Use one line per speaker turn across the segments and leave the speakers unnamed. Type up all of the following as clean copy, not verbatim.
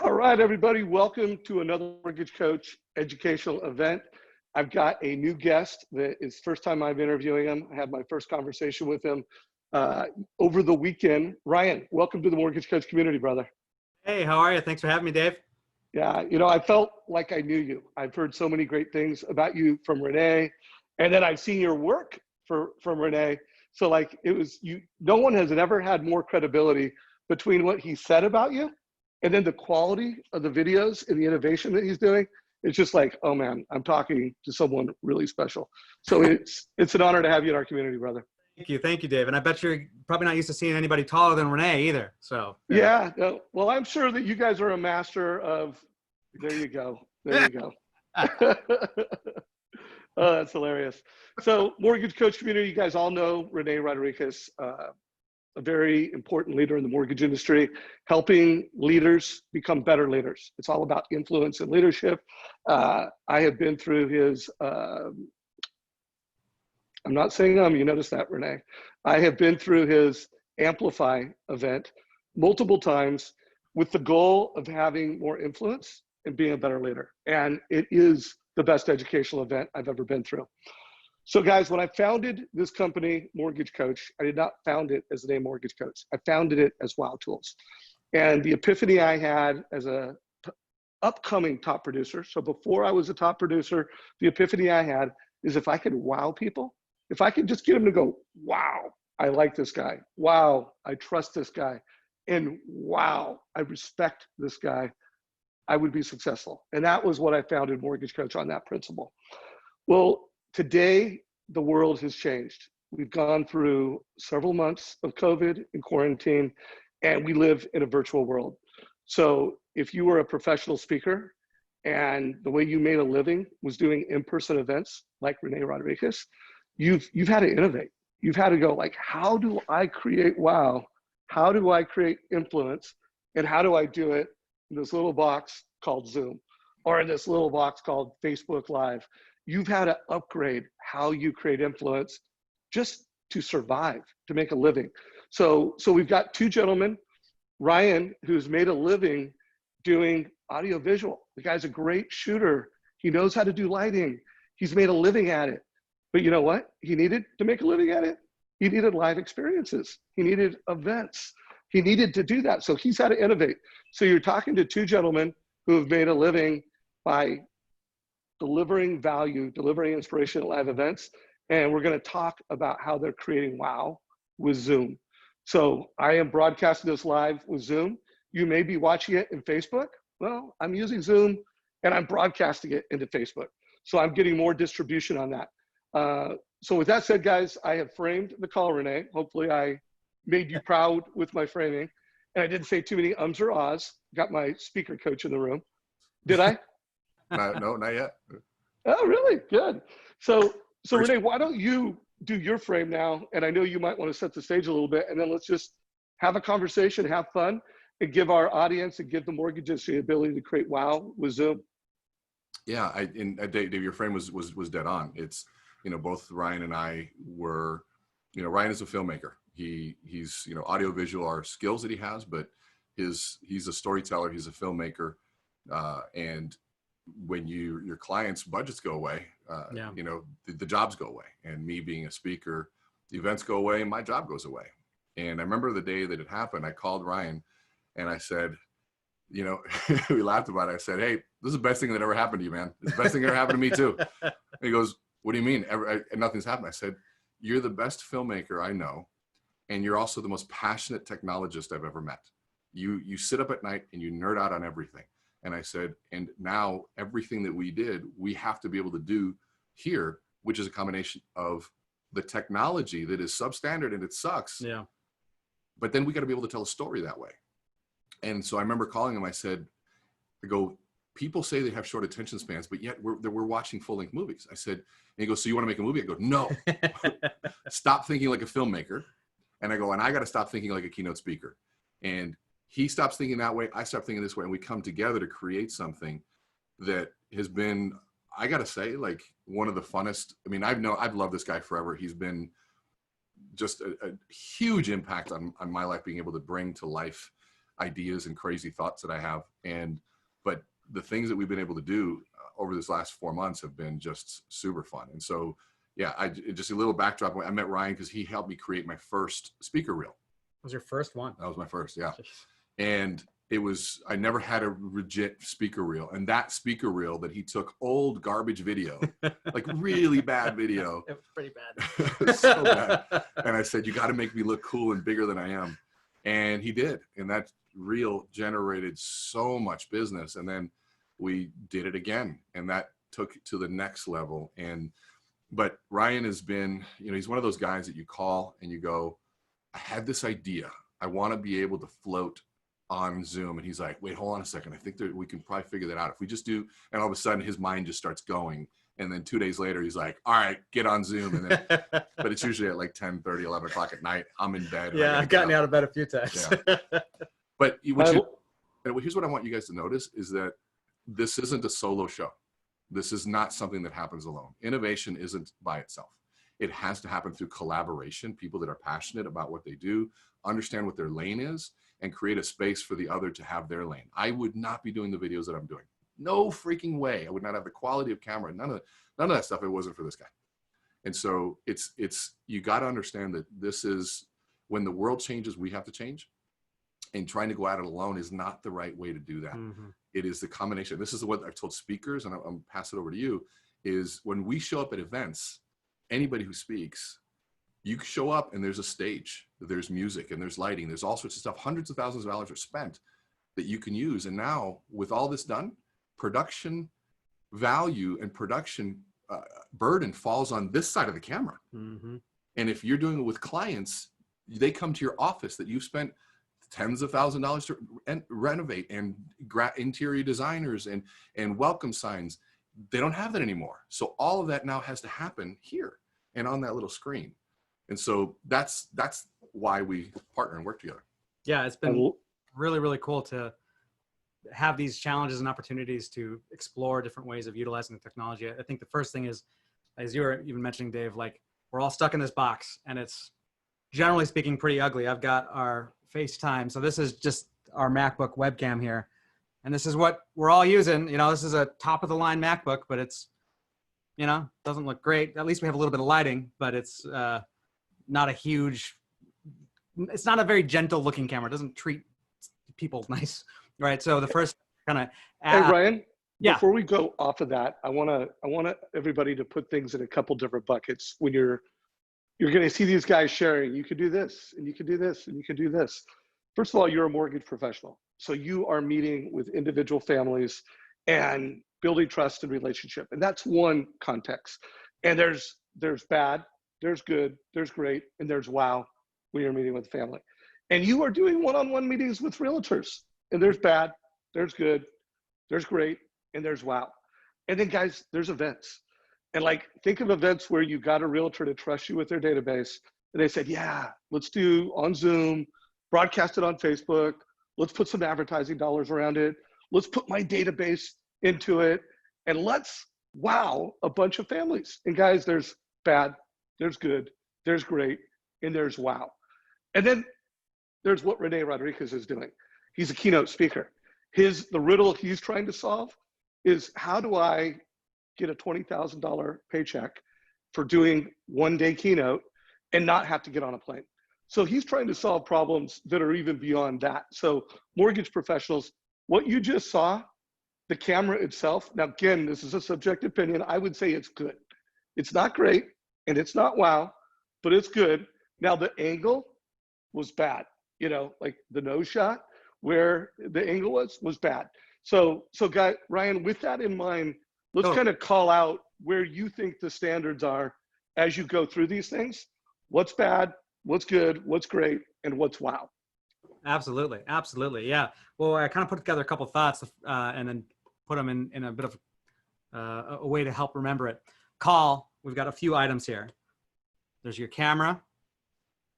All right, everybody, welcome to another Mortgage Coach educational event. I've got a new guest that is first time I'm interviewing him. I had my first conversation with him over the weekend. Ryan, welcome to the Mortgage Coach community, brother.
Hey, how are you? Thanks for having me, Dave.
Yeah, you know, I felt like I knew you. I've heard so many great things about you from Rene, and then I've seen your work from Rene. So like it was you, no one has ever had more credibility between what he said about you and then the quality of the videos and the innovation that he's doing. It's just like, oh man, I'm talking to someone really special. So it's an honor to have you in our community, brother.
Thank you, Dave. And I bet you're probably not used to seeing anybody taller than Rene either. So
yeah, no, well, I'm sure that you guys are a master of. There you go. There you go. Oh, that's hilarious. So, Mortgage Coach community, you guys all know Rene Rodriquez, a very important leader in the mortgage industry, helping leaders become better leaders. It's all about influence and leadership. I have been through his, I'm not saying you noticed that, Rene. I have been through his Amplify event multiple times with the goal of having more influence and being a better leader. And it is the best educational event I've ever been through. So guys, when I founded this company, Mortgage Coach, I did not found it as the name Mortgage Coach. I founded it as Wow Tools. And the epiphany I had as a upcoming top producer, so before I was a top producer, the epiphany I had is if I could wow people, if I could just get them to go, wow, I like this guy. Wow, I trust this guy. And wow, I respect this guy, I would be successful. And that was what I founded Mortgage Coach on, that principle. Well, today, the world has changed. We've gone through several months of COVID and quarantine, and we live in a virtual world. So if you were a professional speaker and the way you made a living was doing in-person events like Rene Rodriquez, you've had to innovate. You've had to go like, how do I create wow? How do I create influence? And how do I do it in this little box called Zoom or in this little box called Facebook Live? You've had to upgrade how you create influence just to survive, to make a living. So we've got two gentlemen, Ryan, who's made a living doing audiovisual. The guy's a great shooter. He knows how to do lighting. He's made a living at it. But you know what he needed to make a living at it? He needed live experiences. He needed events. He needed to do that. So he's had to innovate. So you're talking to two gentlemen who have made a living by delivering value, delivering inspiration at live events. And we're going to talk about how they're creating wow with Zoom. So I am broadcasting this live with Zoom. You may be watching it in Facebook. Well, I'm using Zoom and I'm broadcasting it into Facebook. So I'm getting more distribution on that. So with that said, guys, I have framed the call, Rene. Hopefully I made you proud with my framing. And I didn't say too many ums or ahs. Got my speaker coach in the room. Did I?
No, not yet.
Oh, really? Good. So Rene, why don't you do your frame now? And I know you might want to set the stage a little bit, and then let's just have a conversation, have fun, and give our audience and give the mortgage industry the ability to create wow with Zoom.
Yeah, Dave, your frame was dead on. It's, you know, both Ryan and I were, you know, Ryan is a filmmaker. He's, you know, audiovisual are skills that he has, but he's a storyteller, he's a filmmaker. And when your clients' budgets go away, you know, the jobs go away. And me being a speaker, the events go away and my job goes away. And I remember the day that it happened, I called Ryan and I said, you know, we laughed about it. I said, hey, this is the best thing that ever happened to you, man. It's the best thing that ever happened to me too. And he goes, what do you mean? Nothing's happened. I said, you're the best filmmaker I know. And you're also the most passionate technologist I've ever met. You sit up at night and you nerd out on everything. And I said, and now everything that we did, we have to be able to do here, which is a combination of the technology that is substandard and it sucks.
Yeah.
But then we got to be able to tell a story that way. And so I remember calling him, I said, people say they have short attention spans, but yet we're watching full-length movies. I said, and he goes, so you want to make a movie? I go, no, stop thinking like a filmmaker. And I go, and I got to stop thinking like a keynote speaker. And he stops thinking that way. I stop thinking this way. And we come together to create something that has been, I got to say, like one of the funnest. I mean, I've loved this guy forever. He's been just a huge impact on my life, being able to bring to life ideas and crazy thoughts that I have. But the things that we've been able to do over this last 4 months have been just super fun. And so, yeah, just a little backdrop. I met Ryan because he helped me create my first speaker reel.
That was your first one?
That was my first, yeah. And I never had a legit speaker reel. And that speaker reel that he took old garbage video, like really bad video.
It was pretty bad.
It was so bad. And I said, you got to make me look cool and bigger than I am. And he did. And that reel generated so much business. And then we did it again. And that took it to the next level. But Ryan has been, he's one of those guys that you call and you go, I had this idea. I want to be able to float on Zoom. And he's like, wait, hold on a second. I think that we can probably figure that out. If we just do, and all of a sudden his mind just starts going. And then 2 days later, he's like, all right, get on Zoom. And then, but it's usually at like 10:30, 11 o'clock at night. I'm in bed.
Yeah, I've gotten out of bed a few times.
Yeah. But here's what I want you guys to notice is that this isn't a solo show. This is not something that happens alone. Innovation isn't by itself. It has to happen through collaboration, people that are passionate about what they do, understand what their lane is, and create a space for the other to have their lane. I would not be doing the videos that I'm doing. No freaking way. I would not have the quality of camera. None of that stuff if it wasn't for this guy. And so you got to understand that this is when the world changes, we have to change. And trying to go at it alone is not the right way to do that. Mm-hmm. It is the combination. This is what I've told speakers, and I'll pass it over to you, is when we show up at events, anybody who speaks, you show up and there's a stage, there's music and there's lighting, there's all sorts of stuff. Hundreds of thousands of dollars are spent that you can use. And now with all this done, production value and production burden falls on this side of the camera. Mm-hmm. And if you're doing it with clients, they come to your office that you've spent tens of thousands of dollars to renovate, and interior designers and welcome signs. They don't have that anymore. So all of that now has to happen here and on that little screen. And so that's why we partner and work together.
Yeah, it's been really, really cool to have these challenges and opportunities to explore different ways of utilizing the technology. I think the first thing is, as you were even mentioning, Dave, like we're all stuck in this box and it's generally speaking pretty ugly. I've got our FaceTime. So this is just our MacBook webcam here. And this is what we're all using. This is a top of the line MacBook, but it's, doesn't look great. At least we have a little bit of lighting, but it's not it's not a very gentle looking camera. It doesn't treat people nice, right? So the first kind of.
Hey, Ryan,
yeah.
Before we go off of that, I want everybody to put things in a couple different buckets. When you're going to see these guys sharing, you could do this and you could do this and you could do this. First of all, you're a mortgage professional. So you are meeting with individual families and building trust and relationship. And that's one context. And there's bad, there's good, there's great, and there's wow when you're meeting with family. And you are doing one-on-one meetings with realtors. And there's bad, there's good, there's great, and there's wow. And then guys, there's events. And like, think of events where you got a realtor to trust you with their database. And they said, yeah, let's do on Zoom, broadcast it on Facebook. Let's put some advertising dollars around it. Let's put my database into it. And let's wow a bunch of families. And guys, there's bad, there's good, there's great, and there's wow. And then there's what Rene Rodriquez is doing. He's a keynote speaker. The riddle he's trying to solve is, how do I get a $20,000 paycheck for doing one-day keynote and not have to get on a plane? So he's trying to solve problems that are even beyond that. So mortgage professionals, what you just saw, the camera itself, now again, this is a subjective opinion, I would say it's good. It's not great and it's not wow, but it's good. Now the angle was bad, like the nose shot where the angle was bad. So guy, Ryan, with that in mind, let's kind of call out where you think the standards are as you go through these things. What's bad, what's good, what's great, and what's wow.
Absolutely. Absolutely. Yeah. Well, I kind of put together a couple of thoughts and then put them in a bit of a way to help remember it. We've got a few items here. There's your camera,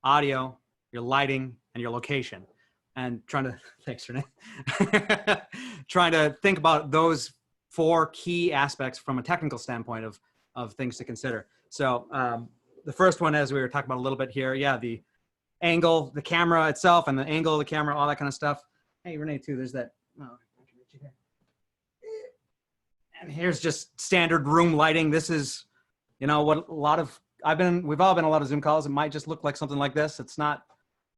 audio, your lighting, and your location. And thanks, Rene. Trying to think about those 4 key aspects from a technical standpoint of things to consider. So the first one, as we were talking about a little bit here, the angle, the camera itself and the angle of the camera, all that kind of stuff. Hey, Rene, too. There's that. Oh, and here's just standard room lighting. This is, you know, what a lot of we've all been on a lot of Zoom calls. It might just look like something like this. It's not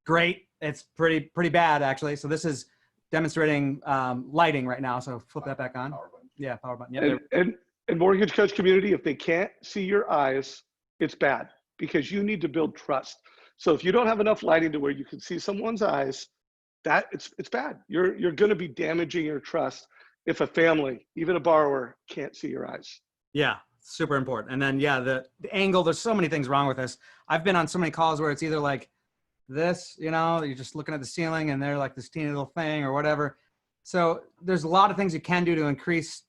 great. It's pretty bad, actually. So this is demonstrating lighting right now. So flip that back on. Yeah, power button. Yep.
And Mortgage Coach community, if they can't see your eyes, it's bad because you need to build trust. So if you don't have enough lighting to where you can see someone's eyes, it's bad. You're going to be damaging your trust if a family, even a borrower, can't see your eyes.
Yeah, super important. And then yeah, the angle. There's so many things wrong with this. I've been on so many calls where it's either like this, you know, you're just looking at the ceiling and they're like this teeny little thing or whatever. So there's a lot of things you can do to increase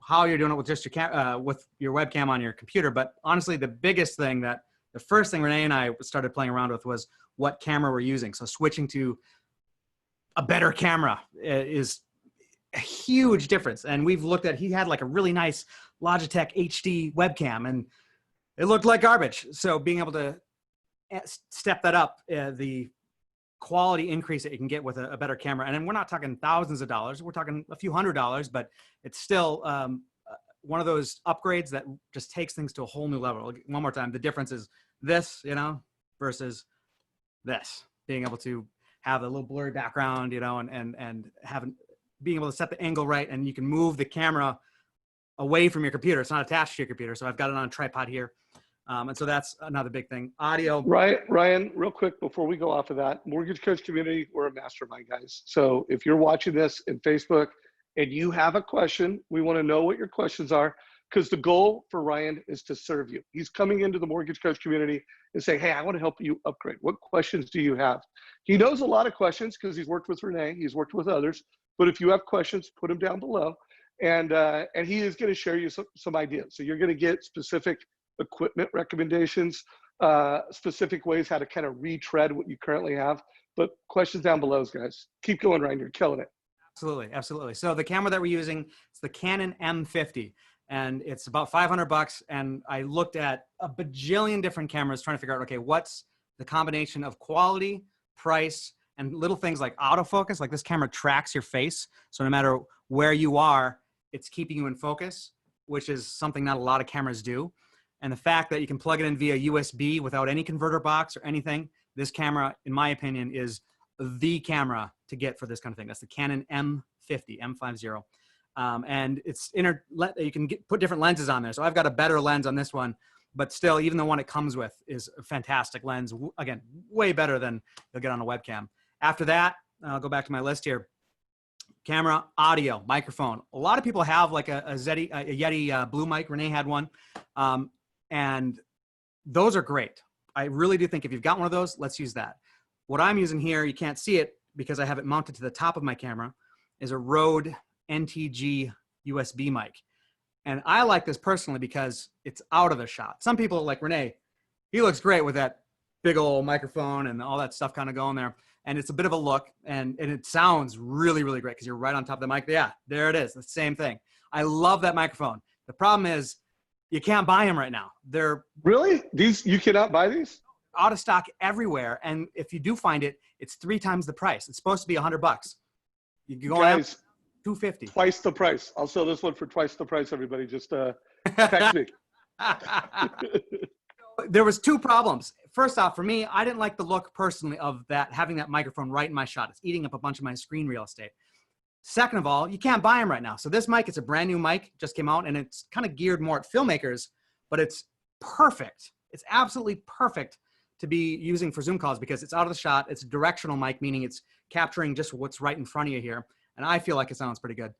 how you're doing it with just your with your webcam on your computer. But honestly, the biggest thing the first thing Rene and I started playing around with was what camera we're using. So switching to a better camera is a huge difference. And we've looked at, he had like a really nice Logitech HD webcam and it looked like garbage. So being able to step that up, the quality increase that you can get with a better camera. And then we're not talking thousands of dollars. We're talking a few $100s, but it's still one of those upgrades that just takes things to a whole new level. One more time, the difference is this, you know, versus this. Being able to have a little blurry background, you know, and being able to set the angle right, and you can move the camera away from your computer. It's not attached to your computer. So I've got it on a tripod here. And so that's another big thing. Audio.
Ryan, real quick before we go off of that, Mortgage Coach community, we're a mastermind, guys. So if you're watching this in Facebook and you have a question, we want to know what your questions are, because the goal for Ryan is to serve you. He's coming into the Mortgage Coach community and saying, hey, I want to help you upgrade. What questions do you have? He knows a lot of questions because he's worked with Rene, he's worked with others. But if you have questions, put them down below. And he is going to share you some ideas. So you're going to get specific equipment recommendations, specific ways how to kind of retread what you currently have. But questions down below, guys. Keep going, Ryan. You're killing it.
Absolutely, absolutely. So the camera that we're using, it's the Canon M50, and it's about $500. And I looked at a bajillion different cameras trying to figure out, okay, what's the combination of quality, price, and little things like autofocus. Like this camera tracks your face, so no matter where you are, it's keeping you in focus, which is something not a lot of cameras do. And the fact that you can plug it in via USB without any converter box or anything, this camera, in my opinion, is the camera to get for this kind of thing. That's the Canon M50, M50. And it's you can put different lenses on there. So I've got a better lens on this one, but still, even the one it comes with is a fantastic lens. Again, way better than you'll get on a webcam. After that, I'll go back to my list here. Camera, audio, microphone. A lot of people have like a Yeti Blue mic. Rene had one. And those are great. I really do think if you've got one of those, let's use that. What I'm using here, you can't see it because I have it mounted to the top of my camera, is a Rode NTG USB mic. And I like this personally because it's out of the shot. Some people like Rene, he looks great with that big old microphone and all that stuff kind of going there. And it's a bit of a look, and it sounds really, really great because you're right on top of the mic. Yeah, there it is. The same thing. I love that microphone. The problem is you can't buy them right now. They're
really? You cannot buy these?
Out of stock everywhere. And if you do find it, it's 3 times the price. It's supposed to be $100. You can go
Guys,
on $250.
Twice the price. I'll sell this one for twice the price, everybody. Just text me.
There was 2 problems. First off, for me, I didn't like the look personally of having that microphone right in my shot. It's eating up a bunch of my screen real estate. Second of all, you can't buy them right now. So this mic, it's a brand new mic, just came out, and it's kind of geared more at filmmakers, but it's perfect. It's absolutely perfect to be using for Zoom calls because it's out of the shot. It's a directional mic, meaning it's capturing just what's right in front of you here. And I feel like it sounds pretty good.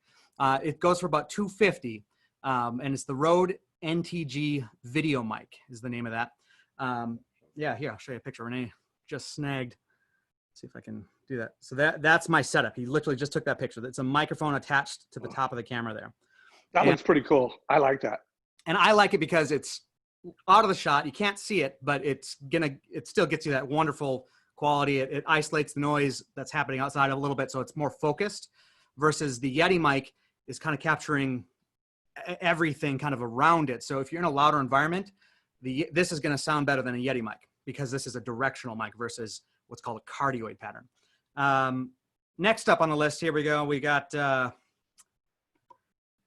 It goes for about $250, and it's the Rode NTG video mic is the name of that. Yeah, here, I'll show you a picture. Rene just snagged. Let's see if I can do that. So that's my setup. He literally just took that picture. It's a microphone attached to the top of the camera there.
That one's pretty cool. I like that.
And I like it because it's out of the shot. You can't see it, but it still gets you that wonderful quality. It isolates the noise that's happening outside a little bit, so it's more focused, versus the Yeti mic is kind of capturing everything kind of around it. So if you're in a louder environment, this is going to sound better than a Yeti mic because this is a directional mic versus what's called a cardioid pattern. next up on the list, here we go. We got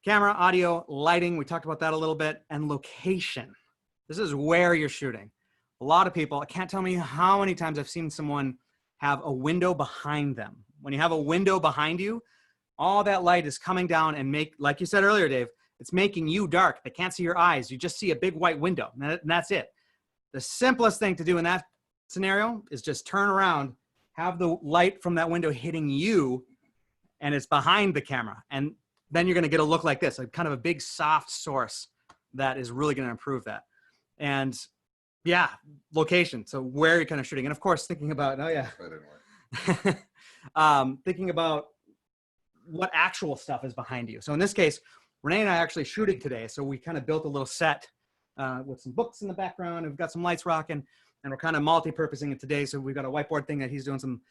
camera, audio, lighting. We talked about that a little bit, and location. This is where you're shooting. A lot of people, I can't tell you how many times I've seen someone have a window behind them. When you have a window behind you, all that light is coming down and like you said earlier, Dave, it's making you dark. They can't see your eyes. You just see a big white window, and that's it. The simplest thing to do in that scenario is just turn around, have the light from that window hitting you, and it's behind the camera. And then you're going to get a look like this, like kind of a big soft source that is really going to improve that. And yeah, location. So where you're kind of shooting. And of course, thinking about, oh yeah, thinking about what actual stuff is behind you. So in this case, Rene and I are actually shooting today. So we kind of built a little set with some books in the background. And we've got some lights rocking, and we're kind of multi-purposing it today. So we've got a whiteboard thing that he's doing some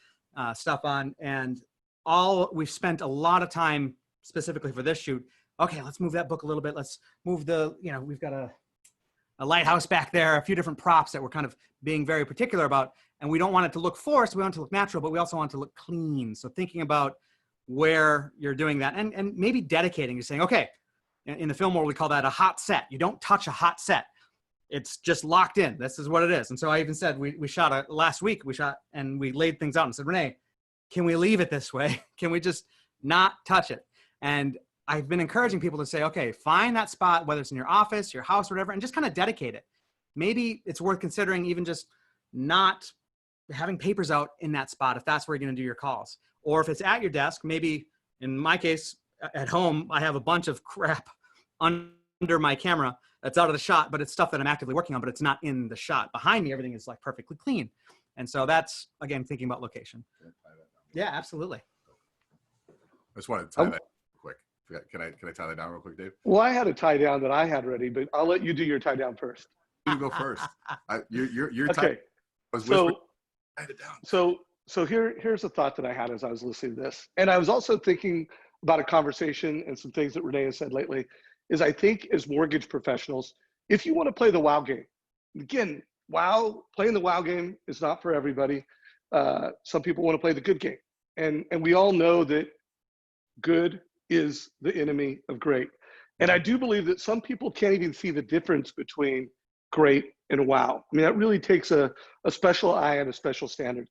stuff on. And we've spent a lot of time specifically for this shoot. Okay, let's move that book a little bit. Let's move we've got a lighthouse back there, a few different props that we're kind of being very particular about. And we don't want it to look forced. We want it to look natural, but we also want it to look clean. So thinking about where you're doing that, and maybe dedicating, you're saying, okay, in the film world, we call that a hot set. You don't touch a hot set. It's just locked in. This is what it is. And so I even said, we shot last week, and we laid things out and said, Rene, can we leave it this way? Can we just not touch it? And I've been encouraging people to say, okay, find that spot, whether it's in your office, your house, whatever, and just kind of dedicate it. Maybe it's worth considering even just not having papers out in that spot if that's where you're going to do your calls. Or if it's at your desk, maybe in my case, at home, I have a bunch of crap under my camera that's out of the shot, but it's stuff that I'm actively working on, but it's not in the shot. Behind me, everything is like perfectly clean. And so that's, again, thinking about location. Yeah, absolutely.
I just wanted to tie that quick. Can I tie that down real quick, Dave?
Well, I had a tie down that I had ready, but I'll let you do your tie down first.
You go first. You're
okay.
I was
so,
tie it down.
So here's a thought that I had as I was listening to this. And I was also thinking about a conversation and some things that Rene has said lately, is I think as mortgage professionals, if you want to play the WOW game, again, playing the WOW game is not for everybody. Some people want to play the good game. And we all know that good is the enemy of great. And I do believe that some people can't even see the difference between great and wow. I mean, that really takes a special eye and a special standard.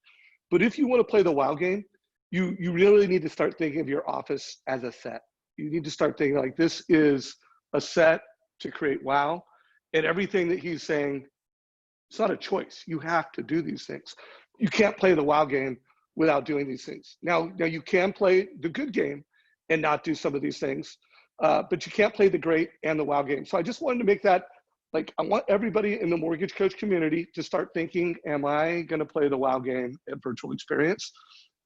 But if you want to play the WOW game, you really need to start thinking of your office as a set. You need to start thinking like, this is a set to create WOW. And everything that he's saying, it's not a choice. You have to do these things. You can't play the WOW game without doing these things. Now you can play the good game and not do some of these things, but you can't play the great and the WOW game. So I just wanted to make that, like, I want everybody in the mortgage coach community to start thinking, am I gonna play the WOW game at Virtual Experience?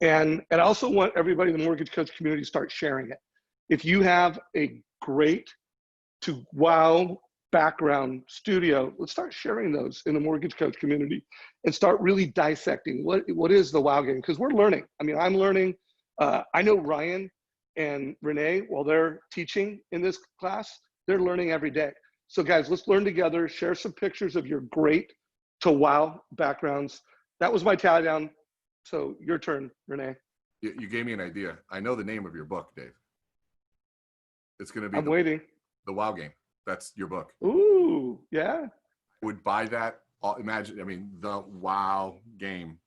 And I also want everybody in the mortgage coach community to start sharing it. If you have a great to WOW background studio, let's start sharing those in the mortgage coach community and start really dissecting what is the WOW game, because we're learning. I mean, I'm learning. I know Ryan and Rene, while they're teaching in this class, they're learning every day. So guys, let's learn together, share some pictures of your great to WOW backgrounds. That was my tie down. So your turn, Rene.
You gave me an idea. I know the name of your book, Dave. It's going to be
I'm waiting.
The WOW game. That's your book.
Ooh, yeah.
Would buy that. Imagine, I mean, the WOW game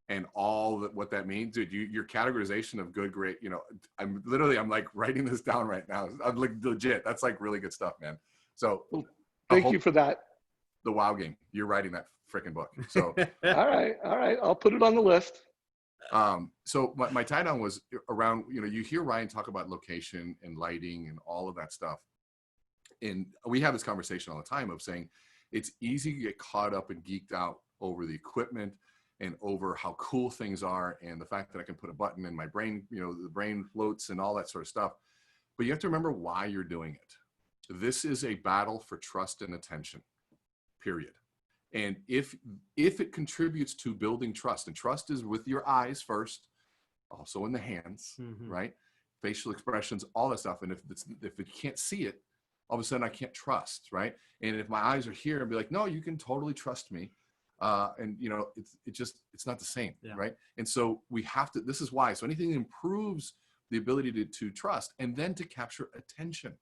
and all that, what that means, dude. Your categorization of good, great. You know, I'm like writing this down right now. I'm like legit. That's like really good stuff, man. So
well, thank you for that.
The WOW game. You're writing that freaking book. So
all right. I'll put it on the list.
So my tie down was around, you know, you hear Ryan talk about location and lighting and all of that stuff. And we have this conversation all the time of saying it's easy to get caught up and geeked out over the equipment and over how cool things are and the fact that I can put a button in my brain, you know, the brain floats and all that sort of stuff. But you have to remember why you're doing it. This is a battle for trust and attention, period. And if it contributes to building trust, and trust is with your eyes first, also in the hands, right? Facial expressions, all that stuff. And if it can't see it, all of a sudden I can't trust, right? And if my eyes are here and be like, no, you can totally trust me. And it's not the same,
Yeah.
right? And so we have to, this is why, so anything that improves the ability to trust and then to capture attention.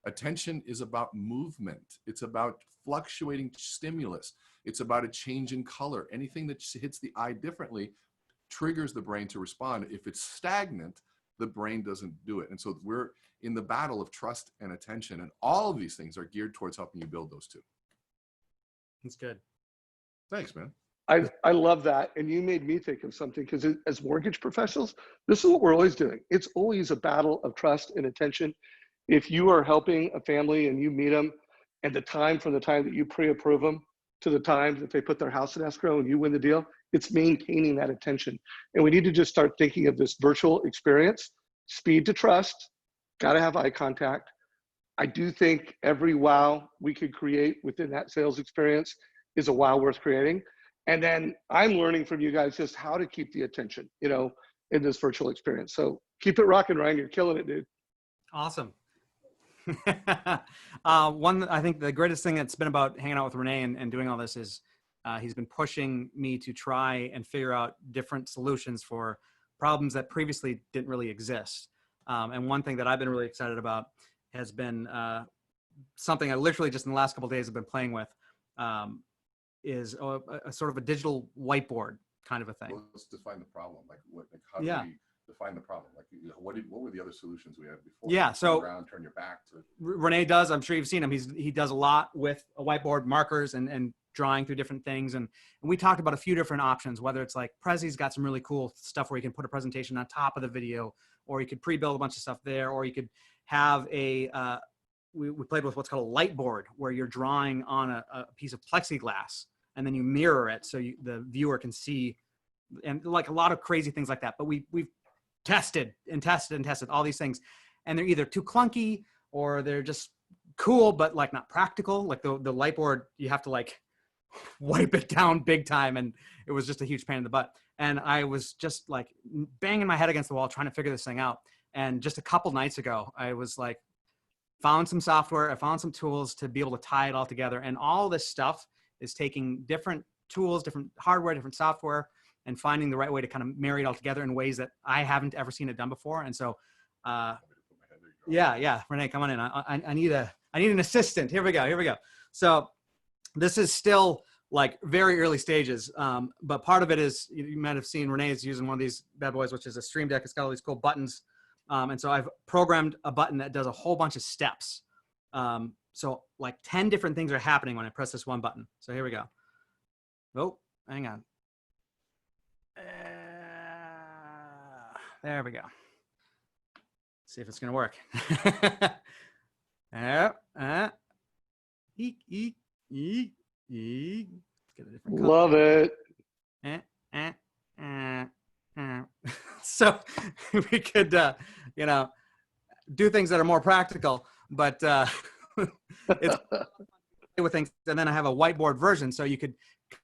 Attention is about movement. It's about fluctuating stimulus. It's about a change in color. Anything that hits the eye differently triggers the brain to respond. If it's stagnant, the brain doesn't do it. And so we're in the battle of trust and attention, and all of these things are geared towards helping you build those two.
That's good.
Thanks, man.
I love that. And you made me think of something, because as mortgage professionals, this is what we're always doing. It's always a battle of trust and attention. If you are helping a family and you meet them, and from the time that you pre-approve them to the time that they put their house in escrow and you win the deal, it's maintaining that attention. And we need to just start thinking of this virtual experience, speed to trust, got to have eye contact. I do think every wow we could create within that sales experience is a wow worth creating. And then I'm learning from you guys just how to keep the attention, in this virtual experience. So keep it rocking, Ryan. You're killing it, dude.
Awesome. I think the greatest thing that's been about hanging out with Rene and doing all this is he's been pushing me to try and figure out different solutions for problems that previously didn't really exist. And one thing that I've been really excited about has been something I literally just in the last couple of days have been playing with, is a sort of a digital whiteboard kind of a thing.
Well, let's define the problem. How do we define the problem? What were the other solutions we had before?
Yeah. So
turn around, turn your back to.
Rene does, I'm sure you've seen him. He does a lot with a whiteboard, markers and drawing through different things. And we talked about a few different options, whether it's like Prezi's got some really cool stuff where you can put a presentation on top of the video, or you could pre-build a bunch of stuff there, or you could have we played with what's called a light board, where you're drawing on a piece of plexiglass and then you mirror it so the viewer can see, and like a lot of crazy things like that. But we've tested all these things, and they're either too clunky or they're just cool but like not practical. Like the light board, you have to like wipe it down big time, and it was just a huge pain in the butt. And I was just like banging my head against the wall trying to figure this thing out. And just a couple nights ago, I was like, found some software, I found some tools to be able to tie it all together. And all this stuff is taking different tools, different hardware, different software, and finding the right way to kind of marry it all together in ways that I haven't ever seen it done before. And so, yeah, Rene, come on in. I need an assistant. Here we go. So this is still like very early stages. But part of it is, you might have seen Rene is using one of these bad boys, which is a Stream Deck. It's got all these cool buttons. And so I've programmed a button that does a whole bunch of steps. So like 10 different things are happening when I press this one button. So here we go. Oh, hang on. There we go. See if it's going to work.
Love it.
So we could, do things that are more practical, but it's with things. And then I have a whiteboard version, so you could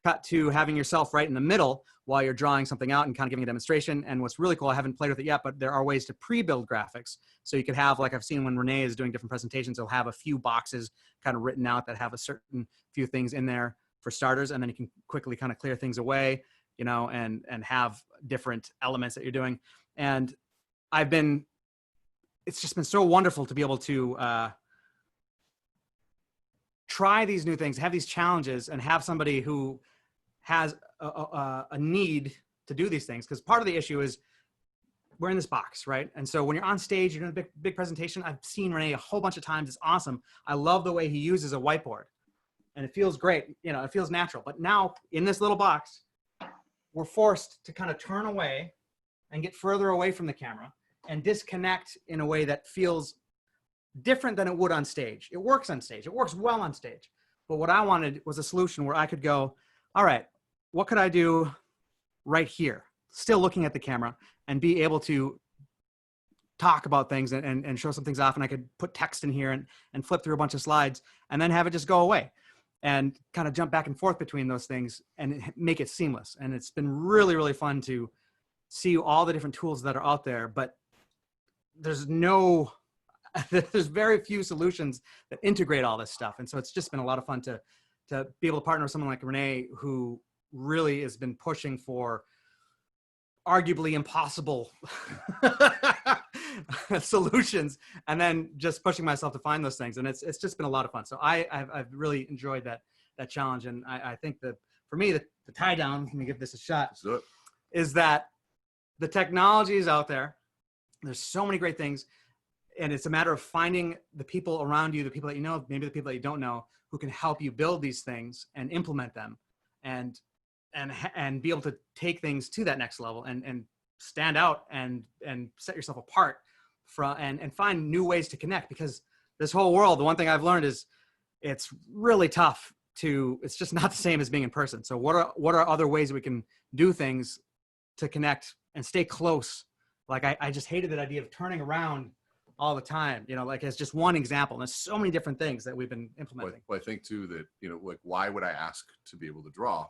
cut to having yourself right in the middle while you're drawing something out and kind of giving a demonstration. And what's really cool, I haven't played with it yet, but there are ways to pre-build graphics. So you could have, like I've seen when Rene is doing different presentations, he'll have a few boxes kind of written out that have a certain few things in there for starters, and then you can quickly kind of clear things away, and have different elements that you're doing. And it's just been so wonderful to be able to try these new things, have these challenges, and have somebody who has a need to do these things. Because part of the issue is we're in this box, right? And so when you're on stage, you're doing a big presentation. I've seen Rene a whole bunch of times. It's awesome. I love the way he uses a whiteboard, and it feels great. It feels natural. But now in this little box, we're forced to kind of turn away and get further away from the camera and disconnect in a way that feels different than it would on stage. It works on stage. It works well on stage. But what I wanted was a solution where I could go, all right, what could I do right here? Still looking at the camera and be able to talk about things and show some things off. And I could put text in here and flip through a bunch of slides and then have it just go away and kind of jump back and forth between those things and make it seamless. And it's been really, really fun to see all the different tools that are out there, but there's very few solutions that integrate all this stuff. And so it's just been a lot of fun to be able to partner with someone like Rene, who really has been pushing for arguably impossible solutions, and then just pushing myself to find those things. And it's just been a lot of fun. So I've really enjoyed that challenge. And I think that for me, the tie down, let me give this a shot, is that the technology is out there. There's so many great things. And it's a matter of finding the people around you, the people that you know, maybe the people that you don't know, who can help you build these things and implement them and be able to take things to that next level and stand out and set yourself apart from, and find new ways to connect. Because this whole world, the one thing I've learned is it's really tough it's just not the same as being in person. So what are other ways we can do things to connect and stay close? Like I just hated that idea of turning around all the time, like as just one example. And there's so many different things that we've been implementing.
Well, I think too that, like, why would I ask to be able to draw?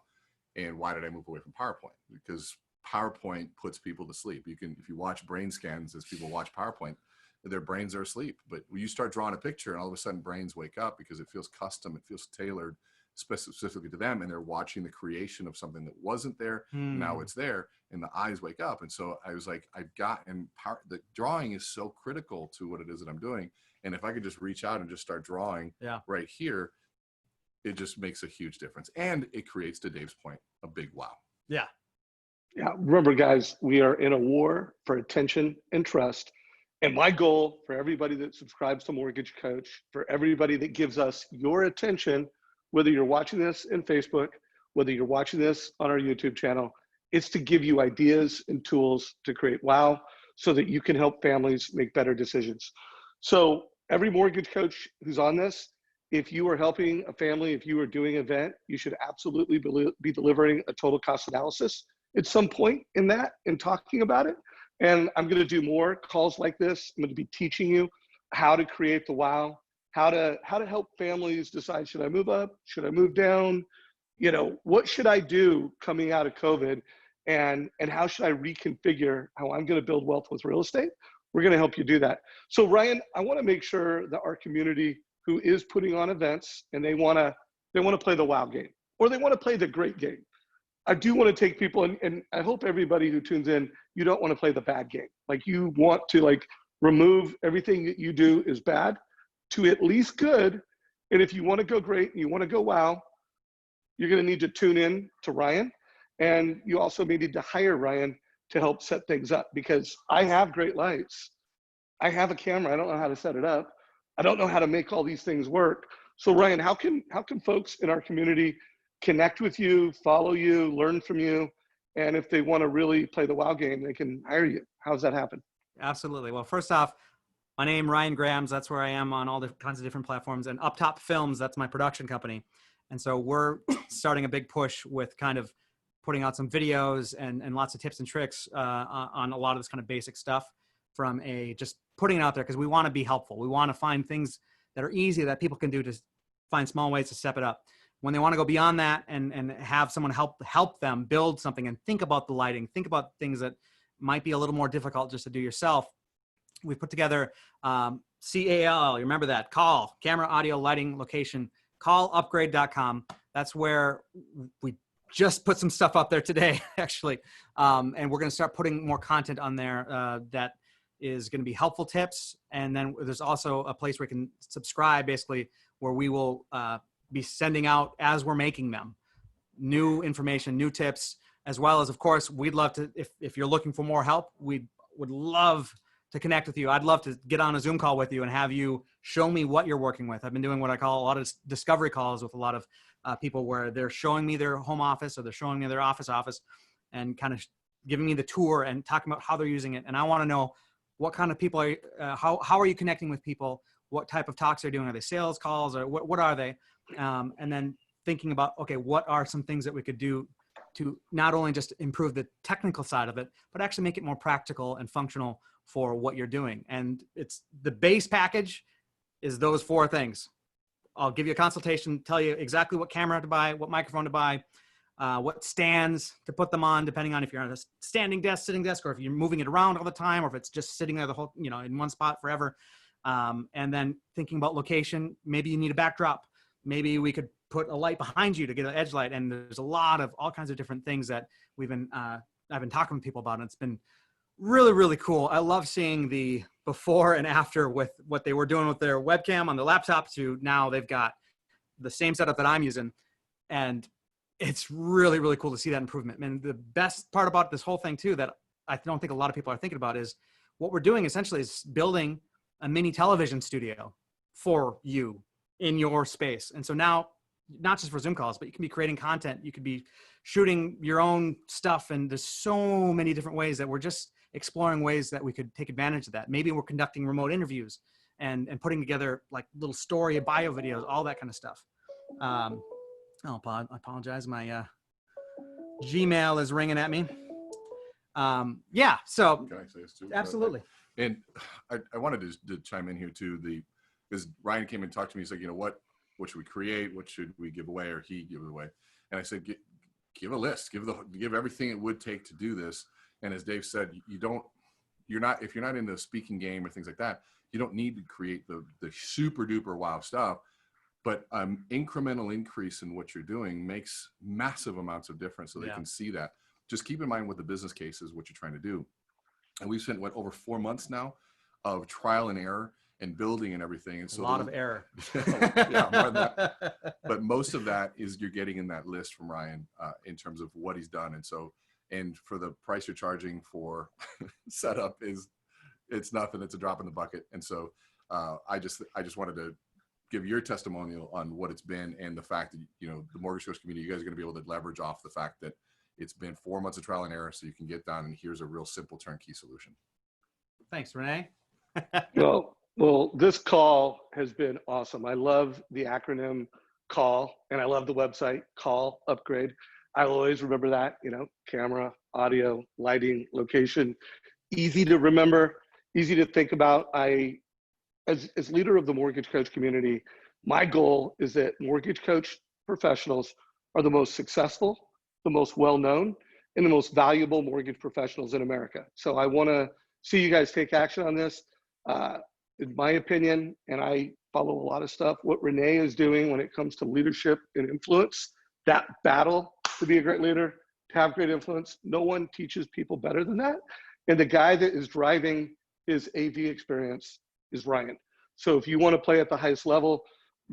And why did I move away from PowerPoint? Because PowerPoint puts people to sleep. If you watch brain scans as people watch PowerPoint, their brains are asleep. But when you start drawing a picture and all of a sudden brains wake up because it feels custom, it feels tailored specifically to them, and they're watching the creation of something that wasn't there. Now it's there, and the eyes wake up. And so I was like, the drawing is so critical to what it is that I'm doing. And if I could just reach out and just start drawing right here, it just makes a huge difference. And it creates, to Dave's point, a big wow.
Yeah.
Yeah. Remember, guys, we are in a war for attention and trust. And my goal for everybody that subscribes to Mortgage Coach, for everybody that gives us your attention, whether you're watching this in Facebook, whether you're watching this on our YouTube channel, it's to give you ideas and tools to create wow, so that you can help families make better decisions. So every mortgage coach who's on this, if you are helping a family, if you are doing an event, you should absolutely be delivering a total cost analysis at some point in that and talking about it. And I'm going to do more calls like this. I'm going to be teaching you how to create the wow, how to help families decide, should I move up? Should I move down? What should I do coming out of COVID? And how should I reconfigure how I'm going to build wealth with real estate? We're going to help you do that. So Ryan, I want to make sure that our community who is putting on events and they want to play the wow game, or they want to play the great game. I do want to take people, and I hope everybody who tunes in, you don't want to play the bad game. Like, you want to remove everything that you do is bad to at least good. And if you want to go great and you want to go wow, you're going to need to tune in to Ryan. And you also may need to hire Ryan to help set things up, because I have great lights. I have a camera. I don't know how to set it up. I don't know how to make all these things work. So Ryan, how can folks in our community connect with you, follow you, learn from you? And if they want to really play the wow game, they can hire you. How does that happen?
Absolutely. Well, first off, my name, Ryan Grams. That's where I am on all the kinds of different platforms. And Up Top Films, that's my production company. And so we're starting a big push with kind of putting out some videos and lots of tips and tricks on a lot of this kind of basic stuff, from just putting it out there, because we want to be helpful. We want to find things that are easy that people can do to find small ways to step it up. When they want to go beyond that and have someone help them build something and think about the lighting, think about things that might be a little more difficult just to do yourself, we've put together CAL, you remember that, call, camera, audio, lighting, location, callupgrade.com. That's where we just put some stuff up there today, actually. And we're going to start putting more content on there that is going to be helpful tips. And then there's also a place where you can subscribe, basically, where we will be sending out, as we're making them, new information, new tips, as well as, of course, we'd love to, if you're looking for more help, we would love to connect with you. I'd love to get on a Zoom call with you and have you show me what you're working with. I've been doing what I call a lot of discovery calls with a lot of people, where they're showing me their home office or they're showing me their office and kind of giving me the tour and talking about how they're using it. And I want to know what kind of people are, how are you connecting with people? What type of talks they're doing? Are they sales calls, or what are they? And then thinking about, okay, what are some things that we could do to not only just improve the technical side of it, but actually make it more practical and functional for what you're doing. And it's the base package is those 4 things. I'll give you a consultation, tell you exactly what camera to buy, what microphone to buy, what stands to put them on, depending on if you're on a standing desk, sitting desk, or if you're moving it around all the time, or if it's just sitting there the whole, in one spot forever. And then thinking about location, maybe you need a backdrop. Maybe we could put a light behind you to get an edge light. And there's all kinds of different things that I've been talking with people about. And it's been really, really cool. I love seeing the before and after with what they were doing with their webcam on the laptop to now they've got the same setup that I'm using. And it's really, really cool to see that improvement. And the best part about this whole thing too, that I don't think a lot of people are thinking about, is what we're doing essentially is building a mini television studio for you in your space. And so now, not just for Zoom calls, but you can be creating content. You could be shooting your own stuff. And there's so many different ways that we're just exploring ways that we could take advantage of that. Maybe we're conducting remote interviews and putting together like little story bio videos, all that kind of stuff. I apologize. My Gmail is ringing at me. Yeah, so
Can I say this too?
absolutely.
And I wanted to chime in here too, because Ryan came and talked to me. He's like, what should we create? What should we give away, or he give it away? And I said, give a list, give everything it would take to do this. And as Dave said, if you're not in the speaking game or things like that, you don't need to create the super duper wow stuff. But incremental increase in what you're doing makes massive amounts of difference, so they can see that. Just keep in mind what the business case is, what you're trying to do. And we've spent over 4 months now of trial and error and building and everything. And so
a lot of error.
Yeah, more than that. But most of that is you're getting in that list from Ryan in terms of what he's done. And so, and for the price you're charging for setup it's nothing. It's a drop in the bucket. And so I just wanted to give your testimonial on what it's been, and the fact that, the mortgage coach community, you guys are going to be able to leverage off the fact that it's been 4 months of trial and error, so you can get done, and here's a real simple turnkey solution.
Thanks, Rene.
Well, this call has been awesome. I love the acronym CALL, and I love the website, Call Upgrade. I'll always remember that, camera, audio, lighting, location, easy to remember, easy to think about. As leader of the mortgage coach community, my goal is that mortgage coach professionals are the most successful, the most well-known, and the most valuable mortgage professionals in America. So I want to see you guys take action on this. In my opinion, and I follow a lot of stuff, what Rene is doing when it comes to leadership and influence, that battle to be a great leader, to have great influence, no one teaches people better than that. And the guy that is driving his AV experience is Ryan. So if you want to play at the highest level,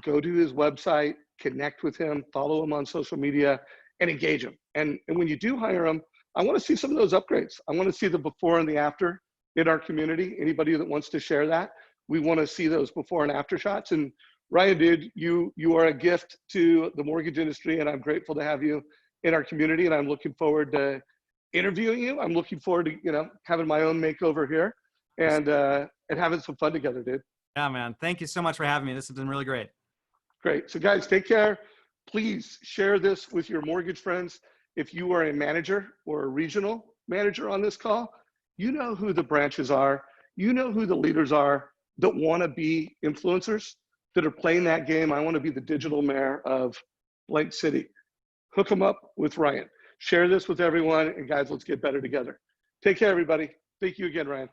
go to his website, connect with him, follow him on social media, and engage him. And when you do hire him, I want to see some of those upgrades. I want to see the before and the after in our community. Anybody that wants to share that, we want to see those before and after shots. And Ryan, dude, you are a gift to the mortgage industry, and I'm grateful to have you in our community. And I'm looking forward to interviewing you. I'm looking forward to having my own makeover here and having some fun together, dude.
Yeah, man. Thank you so much for having me. This has been really great.
Great. So guys, take care. Please share this with your mortgage friends. If you are a manager or a regional manager on this call, you know who the branches are. You know who the leaders are that want to be influencers, that are playing that game. I want to be the digital mayor of blank city. Hook them up with Ryan. Share this with everyone. And guys, let's get better together. Take care, everybody. Thank you again, Ryan.